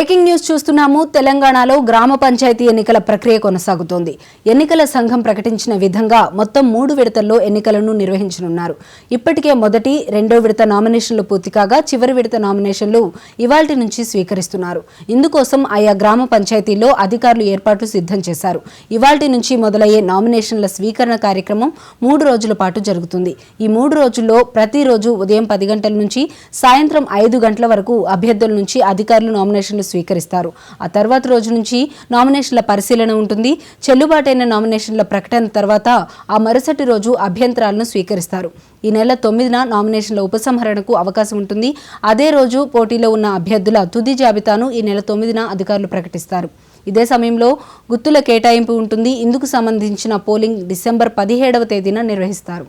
Breaking news చూస్తున్నాము. తెలంగాణలో గ్రామ పంచాయతీ ఎన్నికల ప్రక్రియ కొనసాగుతోంది. ఎన్నికల సంఘం ప్రకటించిన విధంగా మొత్తం 3 విడతల్లో ఎన్నికలను నిర్వహించనున్నారు. ఇప్పటికే మొదటి, రెండో విడత నామినేషన్లు పూర్తి కాగా చివరి విడత నామినేషన్లు ఇవాల్టి నుంచి స్వీకరిస్తున్నారు. ఇందుకోసం ఆయా గ్రామ పంచాయతీల్లో అధికారులు ఏర్పాట్లు సిద్ధం చేశారు. ఇవాల్టి నుంచి మొదలయ్యే నామినేషన్ల స్వీకరణ కార్యక్రమం 3 రోజుల పాటు జరుగుతుంది. ఈ 3 రోజుల్లో ప్రతిరోజు ఉదయం 10 గంటల నుంచి సాయంత్రం 5 గంటల వరకు అభ్యర్థుల నుంచి అధికారులు నామినేషన్లు స్వీకరిస్తారు. ఆ తర్వాత రోజు నుంచి నామినేషన్ల పరిశీలన ఉంటుంది. చెల్లుబాటైన నామినేషన్ల ప్రకటన తర్వాత ఆ మరుసటి రోజు అభ్యంతరాలను స్వీకరిస్తారు. ఈ నెల 9న నామినేషన్ల ఉపసంహరణకు అవకాశం ఉంటుంది. అదే రోజు పోటీలో ఉన్న అభ్యర్థుల తుది జాబితాను ఈ నెల 9న అధికారులు ప్రకటిస్తారు. ఇదే సమయంలో గుర్తుల కేటాయింపు ఉంటుంది. ఇందుకు సంబంధించిన పోలింగ్ డిసెంబర్ 17వ తేదీన నిర్వహిస్తారు.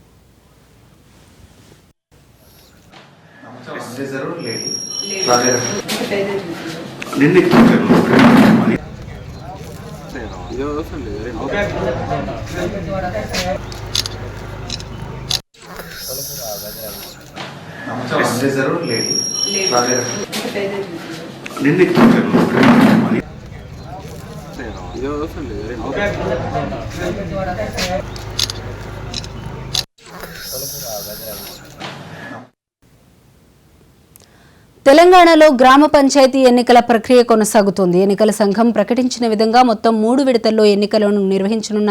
తెలంగాణలో గ్రామ పంచాయతీ ఎన్నికల ప్రక్రియ కొనసాగుతోంది. ఎన్నికల సంఘం ప్రకటించిన విధంగా మొత్తం 3 విడతల్లో ఎన్నికలను నిర్వహించనున్నారు.